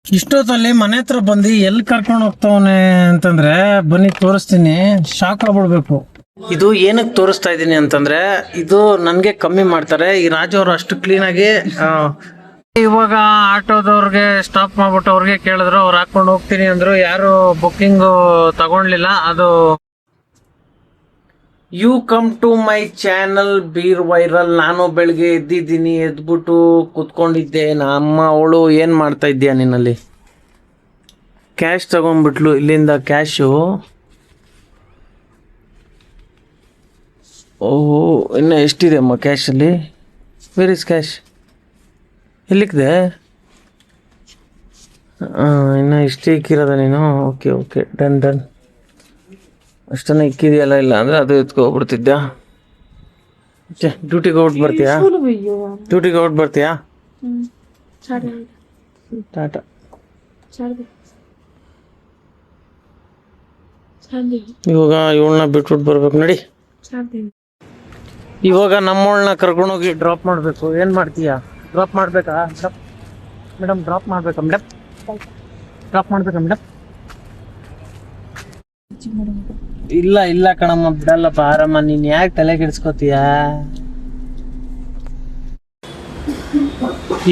ಇಷ್ಟೊತ್ತಲ್ಲಿ ಮನೆ ಹತ್ರ ಬಂದು ಎಲ್ಲಿ ಕರ್ಕೊಂಡು ಹೋಗ್ತಾವನೆ ಅಂತಂದ್ರೆ ಬನ್ನಿ ತೋರಿಸ್ತೀನಿ, ಶಾಕ್ ಆಗ್ಬಿಡ್ಬೇಕು. ಇದು ಏನಕ್ಕೆ ತೋರಿಸ್ತಾ ಇದ್ದೀನಿ ಅಂತಂದ್ರೆ ಇದು ನನಗೆ ಕಮ್ಮಿ ಮಾಡ್ತಾರೆ ಈ ರಾಜು ಅವರು ಅಷ್ಟು ಕ್ಲೀನಾಗಿ. ಇವಾಗ ಆಟೋದವ್ರಿಗೆ ಸ್ಟಾಪ್ ಮಾಡ್ಬಿಟ್ಟು ಅವ್ರಿಗೆ ಕೇಳಿದ್ರು, ಅವ್ರು ಹಾಕೊಂಡು ಹೋಗ್ತೀನಿ ಅಂದ್ರು. ಯಾರು ಬುಕ್ಕಿಂಗ್ ತಗೊಂಡ್ಲಿಲ್ಲ. ಅದು you come to my channel beer viral. ನಾನು ಬೆಳಿಗ್ಗೆ ಎದ್ದಿದ್ದೀನಿ, ಎದ್ಬಿಟ್ಟು ಕುತ್ಕೊಂಡಿದ್ದೆ. ನಮ್ಮ ಅವಳು ಏನು ಮಾಡ್ತಾ ಇದ್ದೀಯ ನಿನ್ನಲ್ಲಿ? ಕ್ಯಾಶ್ ತಗೊಂಡ್ಬಿಟ್ಲು ಇಲ್ಲಿಂದ ಕ್ಯಾಶು. ಓಹೋ, ಇನ್ನು ಎಷ್ಟಿದೆ ಅಮ್ಮ ಕ್ಯಾಶಲ್ಲಿ? Where is cash? ಎಲ್ಲಿಕ್ದೆ? ಇನ್ನು ಇಷ್ಟೇ ಇಕ್ಕಿರೋದ ನೀನು? Okay okay, done done. ಅಷ್ಟನ್ನ ಇಕ್ಕಿದೆಯಲ್ಲ, ಇಲ್ಲ ಅಂದರೆ ಅದು ಎತ್ಕೊಬಿಡ್ತಿದ್ದ. ಡ್ಯೂಟಿಗೆ ಔಟ್ ಬರ್ತೀಯಾ? ಡ್ಯೂಟಿಗೆ ಔಟ್ ಬರ್ತೀಯಾ? ಟಾಟಾ. ಇವಾಗ ಇವಳನ್ನ ಬಿಟ್ಬಿಟ್ಟು ಬರ್ಬೇಕು ನಡಿ. ಇವಾಗ ನಮ್ಮವಳನ್ನ ಕರ್ಕೊಂಡೋಗಿ ಡ್ರಾಪ್ ಮಾಡಬೇಕು. ಏನು ಮಾಡ್ತೀಯಾ? ಡ್ರಾಪ್ ಮಾಡಬೇಕಾ ಮೇಡಮ್? ಡ್ರಾಪ್ ಮಾಡಬೇಕಾ ಮೇಡಮ್? ಡ್ರಾಪ್ ಮಾಡಬೇಕಾ ಮೇಡಮ್? ಇಲ್ಲ ಇಲ್ಲ ಕಣಮ್ಮ, ಬಿಡಲ್ಲಪ್ಪ, ಆರಾಮ. ನೀನು ಯಾಕೆ ತಲೆ ಕೆಡಿಸ್ಕೋತೀಯ?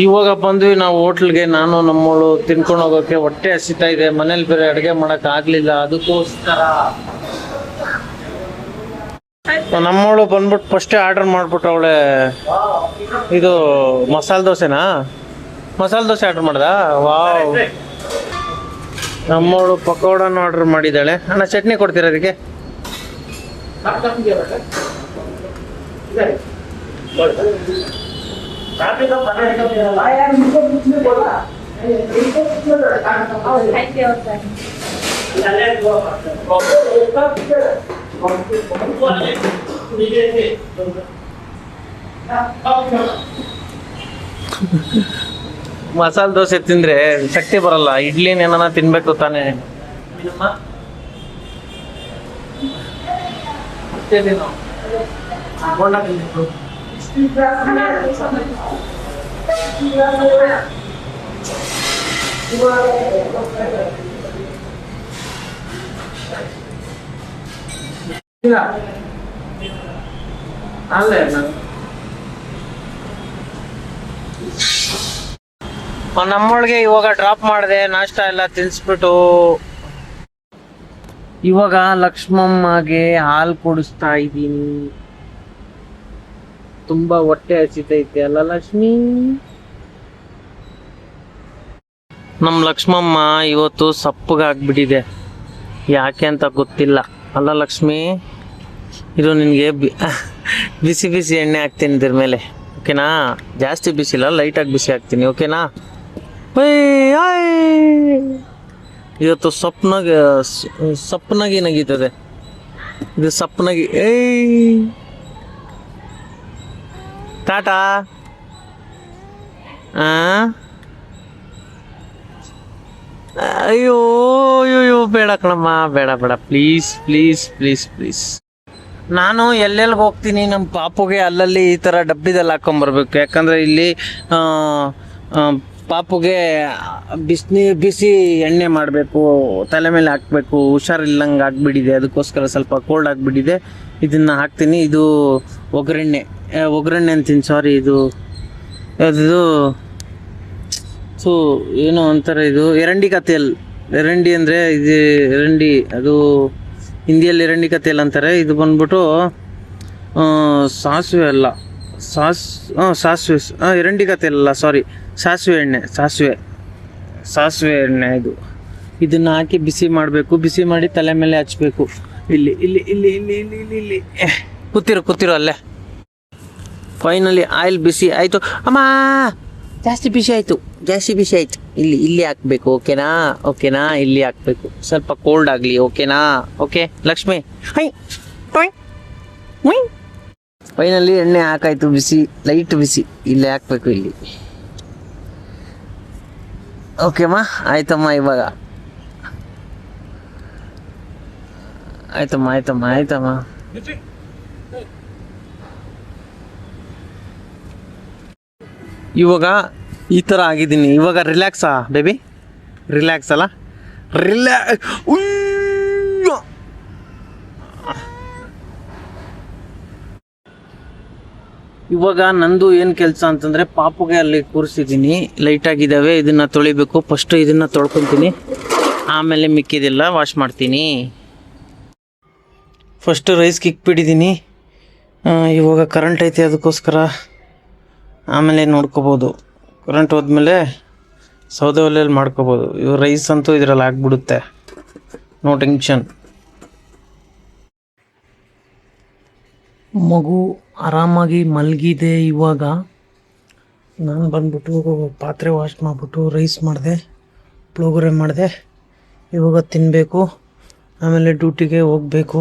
ಇವಾಗ ಬಂದ್ವಿ ನಾವು ಹೋಟ್ಲ್ಗೆ. ನಾನು ನಮ್ಮವಳು ತಿನ್ಕೊಂಡು ಹೋಗೋಕೆ. ಹೊಟ್ಟೆ ಹಸಿತಾ ಇದೆ, ಮನೇಲಿ ಬೇರೆ ಅಡುಗೆ ಮಾಡಕ್ ಆಗ್ಲಿಲ್ಲ. ಅದಕ್ಕೋಸ್ಕರ ನಮ್ಮವಳು ಬಂದ್ಬಿಟ್ಟು ಫಸ್ಟೇ ಆರ್ಡರ್ ಮಾಡ್ಬಿಟ್ಟು ಅವಳೆ ಇದು ಮಸಾಲೆ ದೋಸೆನಾ? ಮಸಾಲೆ ದೋಸೆ ಆರ್ಡರ್ ಮಾಡ್ದ? ವಾವ್. ನಮ್ಮವಳು ಪಕೋಡನ ಆರ್ಡರ್ ಮಾಡಿದ್ದಾಳೆ. ಅಣ್ಣ ಚಟ್ನಿ ಕೊಡ್ತೀರ ಅದಕ್ಕೆ? ಮಸಾಲೆ ದೋಸೆ ತಿಂದ್ರೆ ಶಕ್ತಿ ಬರಲ್ಲ. ಇಡ್ಲಿನೇನ ತಿನ್ಬೇಕು ತಾನೇ. ನಮ್ಮೊಳಗೆ ಇವಾಗ ಡ್ರಾಪ್ ಮಾಡಿದೆ, ನಾಷ್ಟ ಎಲ್ಲ ತಿನ್ಸ್ಬಿಟ್ಟು. ಇವಾಗ ಲಕ್ಷ್ಮಮ್ಮಗೆ ಹಾಲು ಕುಡಿಸ್ತಾ ಇದ್ದೀನಿ. ತುಂಬಾ ಹೊಟ್ಟೆ ಹಸಿತೈತೆ ಅಲ್ಲ ಲಕ್ಷ್ಮಿ? ನಮ್ಮ ಲಕ್ಷ್ಮಮ್ಮ ಇವತ್ತು ಸಪ್ಪಗಾಗ್ಬಿಟ್ಟಿದೆ. ಯಾಕೆ ಅಂತ ಗೊತ್ತಿಲ್ಲ ಅಲ್ಲ ಲಕ್ಷ್ಮಿ? ಇದು ನಿನಗೆ ಬಿಸಿ ಬಿಸಿ ಎಣ್ಣೆ ಹಾಕ್ತೀನಿ ಇದ್ರ ಮೇಲೆ, ಓಕೆನಾ? ಜಾಸ್ತಿ ಬಿಸಿಲ್ಲ, ಲೈಟಾಗಿ ಬಿಸಿ ಹಾಕ್ತೀನಿ, ಓಕೆನಾ? ಇವತ್ತು ಸಪ್ಪನಾಗಿ ನಗೀತದೆ ಇದು. ಸಪ್ಪನಾಗಿ ಟಾಟಾ. ಅಯ್ಯೋ ಅಯ್ಯೋ, ಬೇಡ ಕಣಮ್ಮ, ಬೇಡ ಬೇಡ, ಪ್ಲೀಸ್ ಪ್ಲೀಸ್ ಪ್ಲೀಸ್ ಪ್ಲೀಸ್. ನಾನು ಎಲ್ಲೆಲ್ಲಿಗೆ ಹೋಗ್ತೀನಿ ನಮ್ಮ ಪಾಪುಗೆ ಅಲ್ಲಲ್ಲಿ ಈ ಥರ ಡಬ್ಬಿದಲ್ಲಿ ಹಾಕೊಂಬರ್ಬೇಕು. ಯಾಕಂದರೆ ಇಲ್ಲಿ ಪಾಪುಗೆ ಬಿಸಿ ಎಣ್ಣೆ ಮಾಡಬೇಕು, ತಲೆ ಮೇಲೆ ಹಾಕಬೇಕು. ಹುಷಾರಿಲ್ಲಂಗೆ ಆಗಿಬಿಟ್ಟಿದೆ, ಅದಕ್ಕೋಸ್ಕರ ಸ್ವಲ್ಪ ಕೋಲ್ಡ್ ಆಗಿಬಿಟ್ಟಿದೆ. ಇದನ್ನು ಹಾಕ್ತೀನಿ. ಇದು ಒಗ್ಗರಣೆ ಅಂತೀನಿ, ಸಾರಿ. ಇದು ಸೊ ಏನೋ ಅಂತಾರೆ, ಇದು ಎರಂಡಿಕಾ ತೇಲ್. ಎರಂಡಿ ಅಂದರೆ ಇದು ಎರಂಡಿ, ಅದು ಹಿಂದಿಯಲ್ಲಿ ಎರಂಡಿಕಾ ತೇಲ್ ಅಂತಾರೆ. ಇದು ಬಂದ್ಬಿಟ್ಟು ಸಾಸಿವೆ ಅಲ್ಲ, ಸಾಸಿವೆ ಎರಂಡಿಕಾ ತೇಲ್ ಅಲ್ಲ, ಸಾರಿ, ಸಾಸಿವೆ ಎಣ್ಣೆ. ಸಾಸಿವೆ ಎಣ್ಣೆ ಇದು. ಇದನ್ನು ಹಾಕಿ ಬಿಸಿ ಮಾಡಬೇಕು. ಬಿಸಿ ಮಾಡಿ ತಲೆ ಮೇಲೆ ಹಚ್ಚಬೇಕು. ಇಲ್ಲಿ ಇಲ್ಲಿ ಇಲ್ಲಿ ಇಲ್ಲಿ ಇಲ್ಲಿ ಇಲ್ಲಿ ಇಲ್ಲಿ ಕೂತಿರೋ ಅಲ್ಲೇ. ಫೈನಲಿ ಆಯಿಲ್ ಬಿಸಿ ಆಯಿತು. ಅಮ್ಮ, ಜಾಸ್ತಿ ಬಿಸಿ ಆಯಿತು. ಇಲ್ಲಿ ಹಾಕಬೇಕು, ಓಕೆನಾ? ಇಲ್ಲಿ ಹಾಕಬೇಕು. ಸ್ವಲ್ಪ ಕೋಲ್ಡ್ ಆಗಲಿ, ಓಕೆನಾ? ಓಕೆ ಲಕ್ಷ್ಮಿ. ಫೈನಲಿ ಎಣ್ಣೆ ಹಾಕಾಯ್ತು, ಬಿಸಿ, ಲೈಟ್ ಬಿಸಿ. ಇಲ್ಲಿ ಹಾಕಬೇಕು, ಇಲ್ಲಿ. ಓಕೆಮ್ಮ, ಆಯ್ತಮ್ಮ. ಇವಾಗ ಆಯ್ತಮ್ಮ. ಇವಾಗ ಈ ಥರ ಆಗಿದ್ದೀನಿ. ಇವಾಗ ರಿಲ್ಯಾಕ್ಸಾ ಬೇಬಿ? ರಿಲ್ಯಾಕ್ಸ್ ಅಲ್ಲ, ಇವಾಗ ನಂದು ಏನು ಕೆಲಸ ಅಂತಂದರೆ ಪಾಪುಗೆ ಅಲ್ಲಿ ಕೂರಿಸಿದ್ದೀನಿ, ಲೈಟಾಗಿದ್ದಾವೆ, ಇದನ್ನು ತೊಳಿಬೇಕು. ಫಸ್ಟು ಇದನ್ನು ತೊಳ್ಕೊತೀನಿ, ಆಮೇಲೆ ಮಿಕ್ಕಿದೆಲ್ಲ ವಾಶ್ ಮಾಡ್ತೀನಿ. ಫಸ್ಟು ರೈಸ್ಗೆ ಇಕ್ಬಿಟ್ಟಿದ್ದೀನಿ. ಇವಾಗ ಕರೆಂಟ್ ಐತೆ, ಅದಕ್ಕೋಸ್ಕರ ಆಮೇಲೆ ನೋಡ್ಕೋಬೋದು. ಕರೆಂಟ್ ಹೋದ್ಮೇಲೆ ಸೌದೆ ಒಲೆಯಲ್ಲಿ ಮಾಡ್ಕೋಬೋದು. ಇವು ರೈಸ್ ಅಂತೂ ಇದರಲ್ಲಿ ಆಗ್ಬಿಡುತ್ತೆ, ನೋ ಟೆನ್ಷನ್. ಮಗು ಆರಾಮಾಗಿ ಮಲಗಿದೆ. ಇವಾಗ ನಾನು ಬಂದ್ಬಿಟ್ಟು ಪಾತ್ರೆ ವಾಶ್ ಮಾಡಿಬಿಟ್ಟು ರೈಸ್ ಮಾಡಿದೆ, ಪುಳಿಯೋಗರೆ ಮಾಡಿದೆ. ಇವಾಗ ತಿನ್ನಬೇಕು, ಆಮೇಲೆ ಡ್ಯೂಟಿಗೆ ಹೋಗಬೇಕು.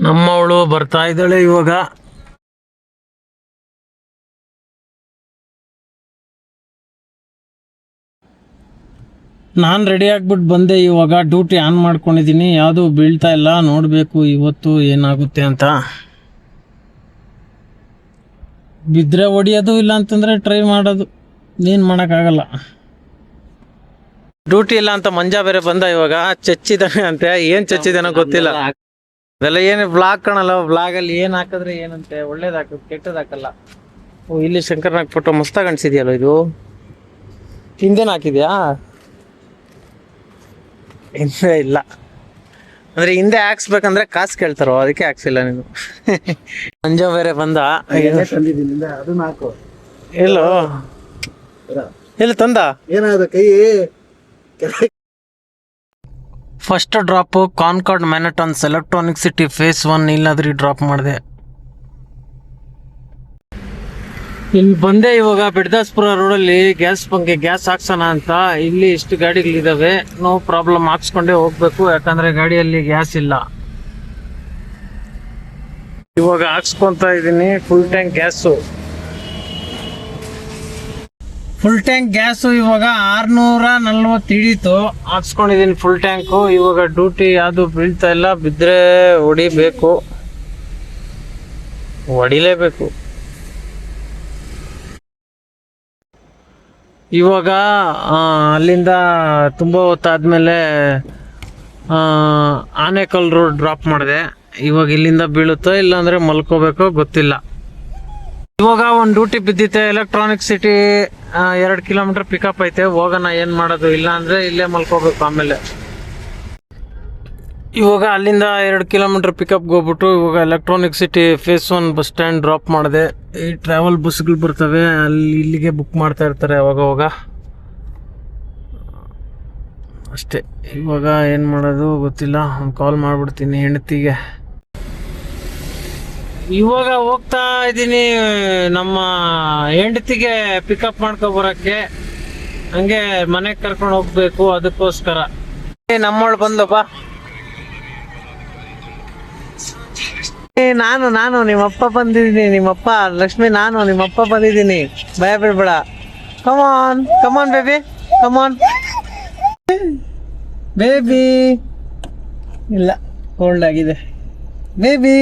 ನಮ್ಮವಳು ಬರ್ತಾ ಇದ್ದಾಳೆ ಇವಾಗ. ನಾನು ರೆಡಿ ಆಗ್ಬಿಟ್ಟು ಬಂದೆ. ಇವಾಗ ಡ್ಯೂಟಿ ಆನ್ ಮಾಡ್ಕೊಂಡಿದ್ದೀನಿ, ಯಾವುದೂ ಬೀಳ್ತಾ ಇಲ್ಲ. ನೋಡಬೇಕು ಇವತ್ತು ಏನಾಗುತ್ತೆ ಅಂತ. ಬಿದ್ದರೆ ಹೊಡಿಯೋದು, ಇಲ್ಲ ಅಂತಂದರೆ ಟ್ರೈ ಮಾಡೋದು, ಏನು ಮಾಡೋಕ್ಕಾಗಲ್ಲ. ಡ್ಯೂಟಿ ಇಲ್ಲ ಅಂತ ಮಂಜ ಬೇರೆ ಬಂದ. ಇವಾಗ ಚಚ್ಚಿದ್ದಾನೆ ಅಂತೆ, ಏನು ಚಚ್ಚಿದಾನೋ ಗೊತ್ತಿಲ್ಲ. ಅದೆಲ್ಲ ಏನು ಬ್ಲಾಗ್ ಕಾಣಲ್ಲ, ಬ್ಲಾಗಲ್ಲಿ ಏನು ಹಾಕಿದ್ರೆ ಏನಂತೆ, ಒಳ್ಳೇದಾಕ ಕೆಟ್ಟದಾಕಲ್ಲ. ಓ, ಇಲ್ಲಿ ಶಂಕರ್ನಾಗ್ ಫೋಟೋ ಮಸ್ತಾಗಿ ಕಾಣಿಸಿದ್ಯಲ್ಲ. ಇದು ಹಿಂದೆನ ಹಾಕಿದ್ಯಾ? ಹಿಂದೆ ಇಲ್ಲ ಅಂದ್ರೆ, ಹಿಂದೆ ಹಾಕ್ಸ್ಬೇಕಂದ್ರೆ ಕಾಸು ಕೇಳ್ತಾರೋ, ಅದಕ್ಕೆ ಹಾಕ್ಸಿಲ್ಲ ನೀನು. ಮಂಜ ಬೇರೆ ಬಂದ. ಎಲ್ಲೋ ಎಲ್ಲಿ ತಂದ? ಏನಾದ ಕೈ? First drop Concorde Manhattans Electronic City phase 1 ಇಲ್ಲಾದ್ರೂ ಡ್ರಾಪ್ ಮಾಡಿದೆ. ಇಲ್ಲಿ ಬಂದೆ ಇವಾಗ ಬಿಡ್ದಾಸ್ಪುರ ರೋಡಲ್ಲಿ ಗ್ಯಾಸ್ ಬಂಕ್ಗೆ ಗ್ಯಾಸ್ ಹಾಕ್ಸೋಣ ಅಂತ. ಇಲ್ಲಿ ಇಷ್ಟು ಗಾಡಿಗಳಿದಾವೆ, ನೋ ಪ್ರಾಬ್ಲಮ್, ಹಾಕ್ಸ್ಕೊಂಡೇ ಹೋಗ್ಬೇಕು, ಯಾಕಂದ್ರೆ ಗಾಡಿಯಲ್ಲಿ ಗ್ಯಾಸ್ ಇಲ್ಲ. ಇವಾಗ ಹಾಕ್ಸ್ಕೊಂತ ಇದ್ದೀನಿ ಫುಲ್ ಟ್ಯಾಂಕ್ ಗ್ಯಾಸು. ಇವಾಗ 640 ಹಿಡೀತು, ಹಾಕ್ಸ್ಕೊಂಡಿದ್ದೀನಿ ಫುಲ್ ಟ್ಯಾಂಕು. ಇವಾಗ ಡ್ಯೂಟಿ ಯಾವುದು ಬೀಳ್ತಾ ಇಲ್ಲ, ಬಿದ್ದರೆ ಹೊಡಿಲೇಬೇಕು. ಇವಾಗ ಅಲ್ಲಿಂದ ತುಂಬ ಹೊತ್ತಾದ್ಮೇಲೆ ಆನೇಕಲ್ ರೋಡ್ ಡ್ರಾಪ್ ಮಾಡಿದೆ. ಇವಾಗ ಇಲ್ಲಿಂದ ಬೀಳುತ್ತೋ ಇಲ್ಲಾಂದರೆ ಮಲ್ಕೋಬೇಕೋ ಗೊತ್ತಿಲ್ಲ. ಇವಾಗ ಒಂದು ಡ್ಯೂಟಿ ಬಿದ್ದಿತ್ತೆ ಎಲೆಕ್ಟ್ರಾನಿಕ್ ಸಿಟಿ, 2 ಕಿಲೋಮೀಟರ್ ಪಿಕಪ್ ಐತೆ. ಹೋಗೋಣ, ಏನು ಮಾಡೋದು, ಇಲ್ಲ ಅಂದರೆ ಇಲ್ಲೇ ಮಲ್ಕೋಬೇಕು. ಆಮೇಲೆ ಇವಾಗ ಅಲ್ಲಿಂದ 2 ಕಿಲೋಮೀಟರ್ ಪಿಕಪ್ಗೆ ಹೋಗ್ಬಿಟ್ಟು ಇವಾಗ electronic City phase 1 bus stand drop ಮಾಡಿದೆ. ಈ ಟ್ರಾವೆಲ್ ಬಸ್ಗಳು ಬರ್ತವೆ, ಇಲ್ಲಿಗೆ ಬುಕ್ ಮಾಡ್ತಾ ಇರ್ತಾರೆ ಅವಾಗ ಅಷ್ಟೇ. ಇವಾಗ ಏನು ಮಾಡೋದು ಗೊತ್ತಿಲ್ಲ, ಒಂದು ಕಾಲ್ ಮಾಡಿಬಿಡ್ತೀನಿ ಹೆಂಡತಿಗೆ. ಇವಾಗ ಹೋಗ್ತಾ ಇದ್ದೀನಿ ನಮ್ಮ ಹೆಂಡತಿಗೆ ಪಿಕಪ್ ಮಾಡ್ಕೊಬರೋಕ್ಕೆ, ಹಂಗೆ ಮನೆಗೆ ಕರ್ಕೊಂಡು ಹೋಗ್ಬೇಕು, ಅದಕ್ಕೋಸ್ಕರ. ನಮ್ಮವಳು ಬಂದಪ್ಪ. ನಾನು ನಿಮ್ಮಪ್ಪ ಬಂದಿದ್ದೀನಿ, ನಿಮ್ಮಪ್ಪ ಲಕ್ಷ್ಮಿ, ನಾನು ನಿಮ್ಮಪ್ಪ ಬಂದಿದ್ದೀನಿ, ಭಯ ಬಿಡ್ಬೇಡ. Come on baby, come on baby. ಇಲ್ಲ, ಕೋಲ್ಡ್ ಆಗಿದೆ ಬೇಬಿ.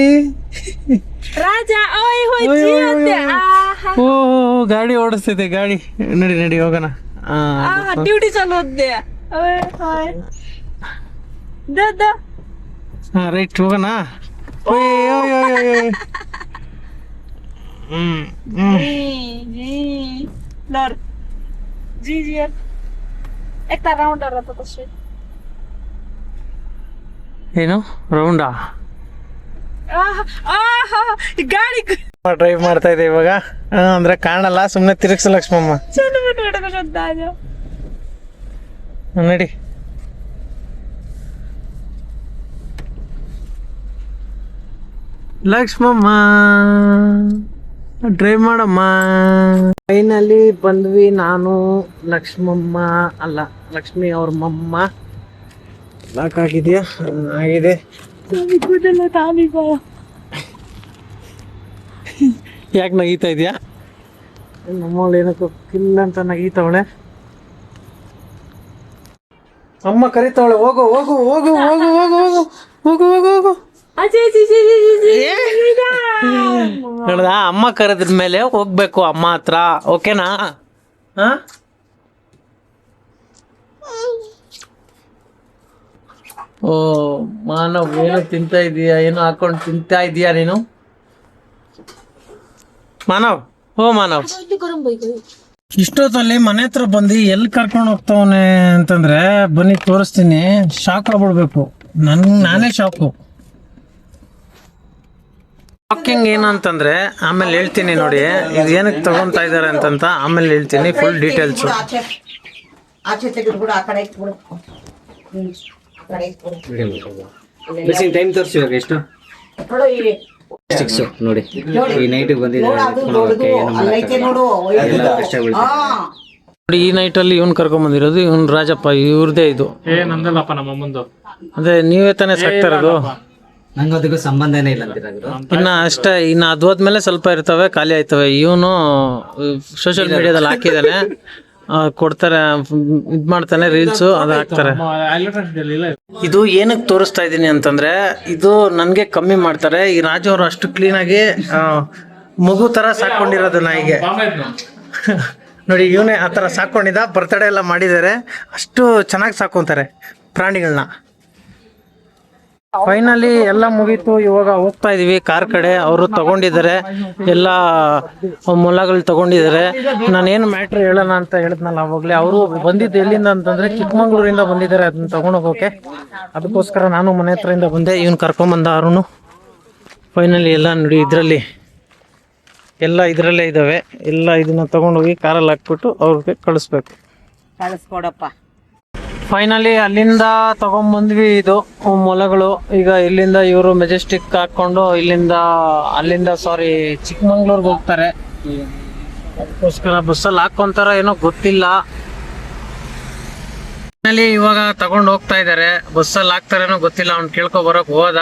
ಓ, ಗಾಡಿ ಓಡಿಸ್ತಿದೆ, ಗಾಡಿ. ನಡಿ ಹೋಗೋಣ. ಡ್ಯೂಟಿ ಚಾಲು ಹೋದೆ. ರೈಟ್, ಹೋಗೋಣ. ಏನು ರೌಂಡಾ? ಗಾಡಿ ಡ್ರೈವ್ ಮಾಡ್ತಾ ಇದೆ ಇವಾಗ. ಅಂದ್ರೆ ಕಾಣಲ್ಲ, ಸುಮ್ಮನೆ ತಿರುಗಿಸ ಲಕ್ಷ್ಮಮ್ಮ. ನಡಿ. ಲಕ್ಷ್ಮಮ್ಮ ಡ್ರೈವ್ ಮಾಡಮ್ಮ. ಫೈನಲಿ ಬಂದ್ವಿ, ನಾನು ಲಕ್ಷ್ಮಮ್ಮ ಅಲ್ಲ, ಲಕ್ಷ್ಮಿ ಅವ್ರ ಮಮ್ಮ. ಲಾಕ್ ಆಗಿದೆಯಾ? ಆಗಿದೆ. ಯಾಕೆ ನಗೀತಾ ಇದೆಯಾ? ನಮ್ಮವಳು ಏನಕ್ಕೂ ಕಿಲ್ಲ ಅಂತ ನಗೀತಾವಳೆ. ಅಮ್ಮ ಕರಿತಾವಳೆ, ಹೋಗು ಹೋಗು ಹೋಗು ಹೋಗು ಹೋಗು ಹೋಗು ಹೋಗು ಹೋಗು ಹೋಗು. ನೋಡ್ದ, ಅಮ್ಮ ಕರೆದ್ರ ಮೇಲೆ ಹೋಗ್ಬೇಕು ಅಮ್ಮ ಹತ್ರ. ಓಕೆನಾ? ಓ ಮಾನವ್, ಏನು ತಿಂತಾ ಇದೀಯಾ? ಏನು ಹಾಕೊಂಡು ತಿಂತಾ ಇದೀಯಾ ನೀನು? ಮಾನವ್, ಓ ಮಾನವ್, ಇಷ್ಟೊತ್ತಲ್ಲಿ ಮನೆ ಹತ್ರ ಬಂದು ಎಲ್ಲಿ ಕರ್ಕೊಂಡು ಹೋಗ್ತಾವನೆ ಅಂತಂದ್ರೆ ಬನ್ನಿ ತೋರಿಸ್ತೀನಿ. ಶಾಕ್ ಆಗ್ಬಿಡ್ಬೇಕು, ನಾನೇ ಶಾಕು. ಶಾಕಿಂಗ್ ಏನಂತಂದ್ರೆ ಆಮೇಲೆ ಹೇಳ್ತೀನಿ ನೋಡಿ, ಇದು ಏನಕ್ಕೆ ತಗೊಂತಾ ಇದಾರೆ ಅಂತಂತ ಆಮೇಲೆ ಹೇಳ್ತೀನಿ ಫುಲ್ ಡೀಟೇಲ್ಸ್. ಟೈಮ್ ತೋರಿಸಿ ಇವಾಗ ಎಷ್ಟು ನೋಡಿ. ಈ ನೈಟ್ ಬಂದಿದ್ದಾರೆ ನೋಡಿ, ಈ ನೈಟ್ ಅಲ್ಲಿ ಇವ್ನ್ ಕರ್ಕೊಂಡ್ ಬಂದಿರೋದು, ಇವ್ನ್ ರಾಜಪ್ಪ, ಇವ್ರದೇ ಇದು. ನಂದಲ್ಲಪ್ಪ ನಮ್ಮ ಅಮ್ಮಂದು. ಅದೇ ನೀವೇ ತಾನೇ ಸಾಕ್ತಾ ಇರೋದು? ನಂಗೆ ಅದಕ್ಕೂ ಸಂಬಂಧನೇ ಇಲ್ಲ ಅಂತಿರೋದು. ಇನ್ನ ಅಷ್ಟೇ, ಇನ್ನು ಅದು ಹೋದ್ಮೇಲೆ ಸ್ವಲ್ಪ ಇರ್ತವೆ, ಖಾಲಿ ಆಯ್ತವೆ. ಇವನು ಸೋಷಿಯಲ್ ಮೀಡಿಯಾದಲ್ಲಿ ಹಾಕಿದಾನೆ, ಕೊಡ್ತಾರೆ, ಇದ್ ಮಾಡ್ತಾನೆ, ರೀಲ್ಸ್ ಅದು ಹಾಕ್ತಾರೆ. ಇದು ಏನಕ್ಕೆ ತೋರಿಸ್ತಾ ಇದ್ದೀನಿ ಅಂತಂದ್ರೆ, ಇದು ನನ್ಗೆ ಕಮ್ಮಿ ಮಾಡ್ತಾರೆ. ಈ ರಾಜು ಅವರು ಅಷ್ಟು ಕ್ಲೀನ್ ಆಗಿ ಮಗು ತರ ಸಾಕೊಂಡಿರೋದು ನಾಯಿಗೆ. ನೋಡಿ, ಇವನೇ ಆ ಥರ ಸಾಕೊಂಡಿದ್ದ, ಬರ್ತಡೇ ಎಲ್ಲ ಮಾಡಿದ್ದಾರೆ. ಅಷ್ಟು ಚೆನ್ನಾಗಿ ಸಾಕೊಂತಾರೆ ಪ್ರಾಣಿಗಳನ್ನ. ಫೈನಲಿ ಎಲ್ಲ ಮುಗೀತು, ಇವಾಗ ಹೋಗ್ತಾ ಇದೀವಿ ಕಾರ್ ಕಡೆ. ಅವರು ತಗೊಂಡಿದ್ದಾರೆ ಎಲ್ಲ ಮೊಲಗಳು ತಗೊಂಡಿದ್ದಾರೆ. ನಾನೇನು ಮ್ಯಾಟ್ರ್ ಹೇಳೋಣ ಅಂತ ಹೇಳಿದ್ನಲ್ಲ ಅವಾಗಲೇ, ಅವರು ಬಂದಿದ್ದು ಎಲ್ಲಿಂದ ಅಂತಂದ್ರೆ ಚಿಕ್ಕಮಂಗ್ಳೂರಿಂದ ಬಂದಿದ್ದಾರೆ ಅದನ್ನ ತಗೊಂಡೋಗೋಕೆ. ಅದಕ್ಕೋಸ್ಕರ ನಾನು ಮನೆ ಹತ್ರದಿಂದ ಬಂದೆ, ಇವನು ಕರ್ಕೊಂಬಂದ ಅವನು. ಫೈನಲಿ ಎಲ್ಲ ನೋಡಿ, ಎಲ್ಲ ಇದರಲ್ಲೇ ಇದ್ದಾವೆ. ಎಲ್ಲ ಇದನ್ನ ತಗೊಂಡೋಗಿ ಕಾರಲ್ಲಿ ಹಾಕ್ಬಿಟ್ಟು ಅವ್ರಿಗೆ ಕಳಿಸ್ಕೊಡಪ್ಪ. ಫೈನಲಿ ಅಲ್ಲಿಂದ ತಗೊಂಡ್ಬಂದ್ವಿ ಇದು ಮೊಲಗಳು. ಈಗ ಇಲ್ಲಿಂದ ಇವರು ಮೆಜೆಸ್ಟಿಕ್ ಹಾಕೊಂಡು ಅಲ್ಲಿಂದ ಚಿಕ್ಕಮಂಗ್ಳೂರ್ಗೆ ಹೋಗ್ತಾರೆ. ಅದಕ್ಕೋಸ್ಕರ ಬಸ್ಸಲ್ಲಿ ಹಾಕೊಂತಾರ ಏನೋ ಗೊತ್ತಿಲ್ಲ. ಫೈನಲಿ ಇವಾಗ ತಗೊಂಡು ಹೋಗ್ತಾ ಇದ್ದಾರೆ. ಬಸ್ಸಲ್ಲಿ ಹಾಕ್ತಾರೇನೋ ಗೊತ್ತಿಲ್ಲ, ಅವ್ನು ಕೇಳ್ಕೊ ಬರೋಕ್ ಹೋದ.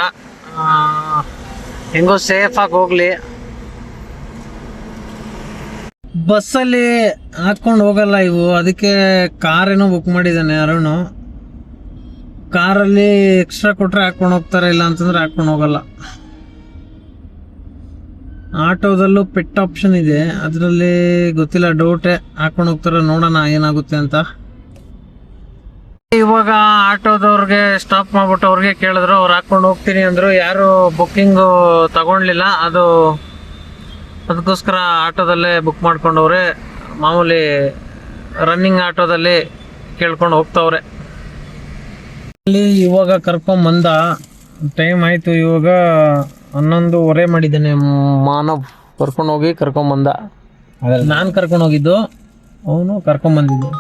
ಹೆಂಗೋ ಸೇಫ್ ಆಗಿ ಹೋಗ್ಲಿ. ಬಸ್ಸಲ್ಲಿ ಹಾಕೊಂಡು ಹೋಗಲ್ಲ ಇವು, ಅದಕ್ಕೆ ಕಾರೇನೋ ಬುಕ್ ಮಾಡಿದ್ದಾನೆ ಅರುಣ್. ಕಾರಲ್ಲಿ ಎಕ್ಸ್ಟ್ರಾ ಕೊಟ್ರೆ ಹಾಕೊಂಡು ಹೋಗ್ತಾರೆ, ಇಲ್ಲ ಅಂತಂದ್ರೆ ಹಾಕೊಂಡು ಹೋಗಲ್ಲ. ಆಟೋದಲ್ಲೂ ಪೆಟ್ ಆಪ್ಷನ್ ಇದೆ, ಅದರಲ್ಲಿ ಗೊತ್ತಿಲ್ಲ, ಡೌಟೇ. ಹಾಕೊಂಡು ಹೋಗ್ತಾರೆ, ನೋಡೋಣ ಏನಾಗುತ್ತೆ ಅಂತ. ಇವಾಗ ಆಟೋದವ್ರಿಗೆ ಸ್ಟಾಪ್ ಮಾಡ್ಬಿಟ್ಟು ಅವ್ರಿಗೆ ಕೇಳಿದ್ರು, ಅವ್ರು ಹಾಕೊಂಡು ಹೋಗ್ತೀನಿ ಅಂದ್ರು. ಯಾರು ಬುಕ್ಕಿಂಗು ತಗೊಂಡ್ಲಿಲ್ಲ, ಅದಕ್ಕೋಸ್ಕರ ಆಟೋದಲ್ಲೇ ಬುಕ್ ಮಾಡ್ಕೊಂಡವ್ರೆ. ಮಾಮೂಲಿ ರನ್ನಿಂಗ್ ಆಟೋದಲ್ಲಿ ಕೇಳ್ಕೊಂಡು ಹೋಗ್ತಾವ್ರೆ. ಅಲ್ಲಿ ಇವಾಗ ಕರ್ಕೊಂಬಂದ, ಟೈಮ್ ಆಯಿತು, ಇವಾಗ 11:30 ಮಾಡಿದ್ದಾನೆ. ಮಾನವ್ ಕರ್ಕೊಂಡೋಗಿ ಕರ್ಕೊಂಬಂದ. ನಾನು ಕರ್ಕೊಂಡೋಗಿದ್ದು, ಅವನು ಕರ್ಕೊಂಬಂದಿದ್ದು.